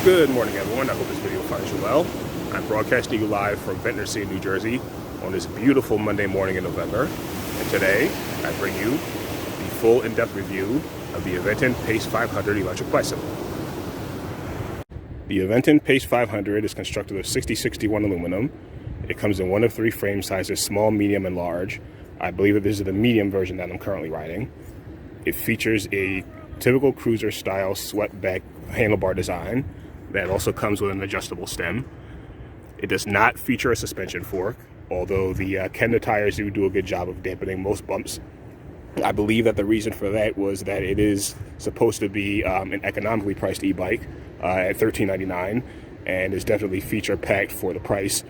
Good morning, everyone. I hope this video finds you well. I'm broadcasting you live from Ventnor, New Jersey on this beautiful Monday morning in November. And today, I bring you the full in-depth review of the Aventon Pace 500 electric bicycle. The Aventon Pace 500 is constructed of 6061 aluminum. It comes in one of three frame sizes, small, medium, and large. I believe that this is the medium version that I'm currently riding. It features a typical cruiser style swept back handlebar design that also comes with an adjustable stem. It does not feature a suspension fork, although the Kenda tires do a good job of dampening most bumps. I believe that the reason for that was that it is supposed to be an economically priced e-bike at $13.99 and is definitely feature packed for the price.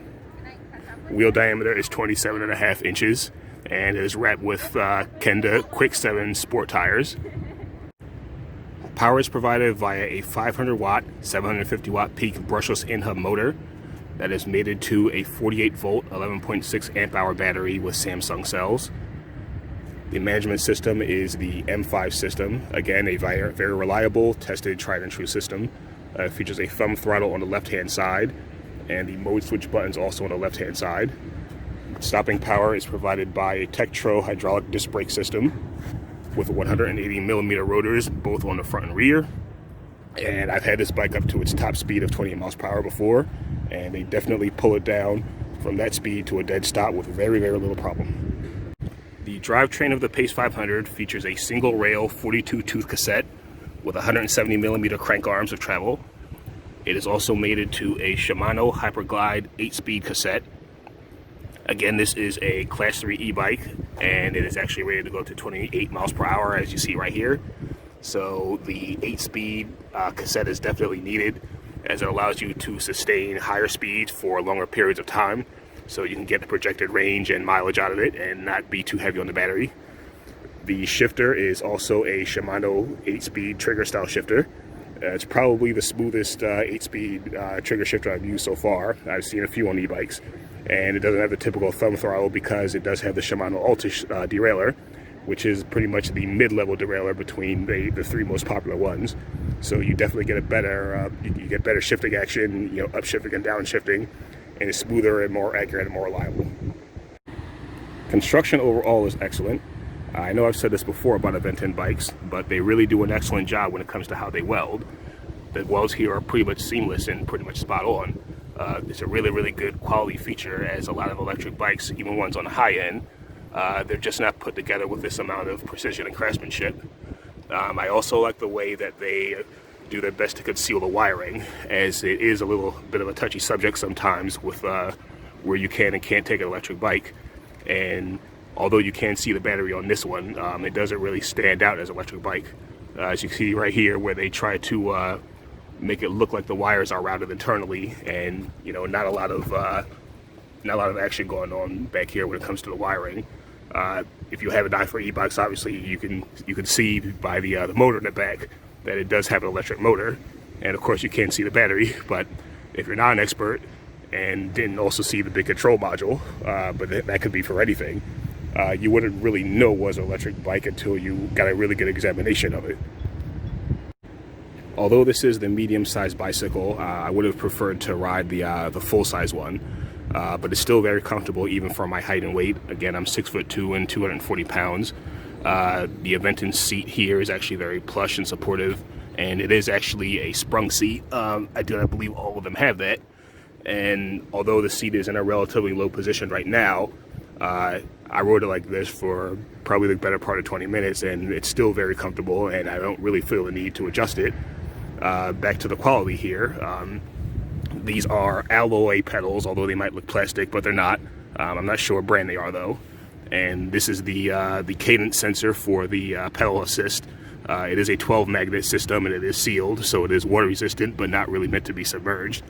Wheel diameter is 27.5 inches and it is wrapped with Kenda Quick 7 sport tires. Power is provided via a 500 watt, 750 watt peak brushless in-hub motor that is mated to a 48 volt, 11.6 amp hour battery with Samsung cells. The management system is the M5 system. Again, a very reliable, tested, tried and true system. It features a thumb throttle on the left-hand side and the mode switch buttons also on the left-hand side. Stopping power is provided by a Tektro hydraulic disc brake system with 180 millimeter rotors both on the front and rear. And I've had this bike up to its top speed of 28 miles per hour before, and they definitely pull it down from that speed to a dead stop with very little problem. The drivetrain of the Pace 500 features a single rail 42 tooth cassette with 170 millimeter crank arms of travel. It is also mated to a Shimano Hyperglide 8-speed cassette. Again, this is a Class 3 e-bike, and it is actually rated to go to 28 miles per hour, as you see right here. So the 8-speed cassette is definitely needed, as it allows you to sustain higher speeds for longer periods of time, so you can get the projected range and mileage out of it and not be too heavy on the battery. The shifter is also a Shimano 8-speed trigger style shifter. It's probably the smoothest 8-speed trigger shifter I've used so far. I've seen a few on e-bikes. And it doesn't have the typical thumb throttle because it does have the Shimano Altish derailleur, which is pretty much the mid-level derailleur between the three most popular ones. So you definitely get a better, you get better shifting action, upshifting and downshifting, and it's smoother and more accurate and more reliable. Construction overall is excellent. I know I've said this before about Aventon bikes, but they really do an excellent job when it comes to how they weld. The welds here are pretty much seamless and pretty much spot on. It's a really good quality feature, as a lot of electric bikes, even ones on the high end, they're just not put together with this amount of precision and craftsmanship. I also like the way that they do their best to conceal the wiring, as it is a little bit of a touchy subject sometimes with where you can and can't take an electric bike. And although you can see the battery on this one, it doesn't really stand out as an electric bike. As you see right here, where they try to make it look like the wires are routed internally, and not a lot of action going on back here when it comes to the wiring. If you have an eye for e-bikes, obviously you can see by the motor in the back that it does have an electric motor, and of course you can see the battery. But if you're not an expert and didn't also see the big control module, but that could be for anything, you wouldn't really know it was an electric bike until you got a really good examination of it. Although this is the medium-sized bicycle, I would have preferred to ride the full-size one, but it's still very comfortable even for my height and weight. Again, I'm 6'2" and 240 pounds. The Aventon seat here is actually very plush and supportive, and it is actually a sprung seat. I do not believe all of them have that. And although the seat is in a relatively low position right now, I rode it like this for probably the better part of 20 minutes, and it's still very comfortable, and I don't really feel the need to adjust it. Back to the quality here. These are alloy pedals, although they might look plastic, but they're not. I'm not sure what brand they are though. And this is the cadence sensor for the pedal assist. It is a 12 magnet system, and it is sealed, so it is water resistant, but not really meant to be submerged.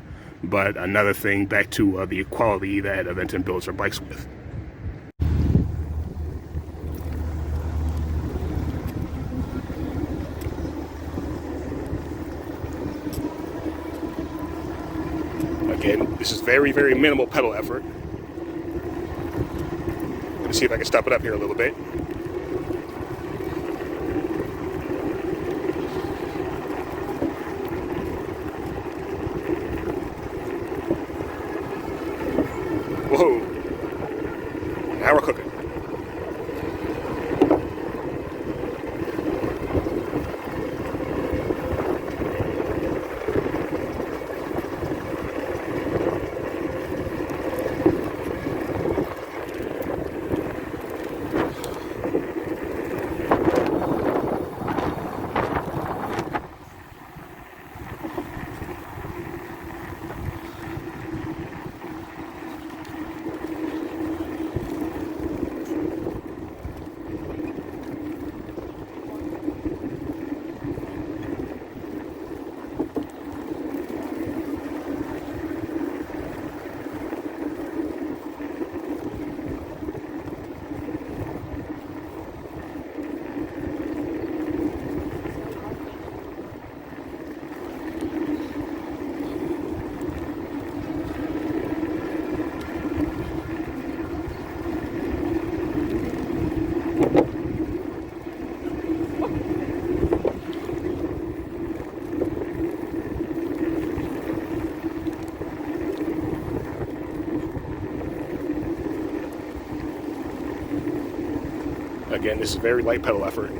But another thing, back to the quality that Aventon builds their bikes with. Again, this is very minimal pedal effort. Let me see if I can step it up here a little bit. Again, this is very light pedal effort.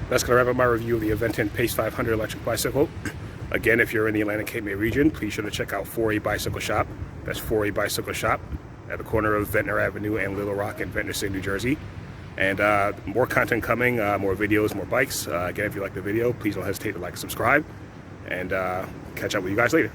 That's going to wrap up my review of the Aventon Pace 500 electric bicycle. Again, if you're in the Atlanta Cape May region, please sure to check out 4A Bicycle Shop. That's 4A Bicycle Shop at the corner of Ventnor Avenue and Little Rock in Ventnor City, New Jersey. And more content coming, more videos, more bikes. Again, if you like the video, please don't hesitate to like and subscribe. And catch up with you guys later.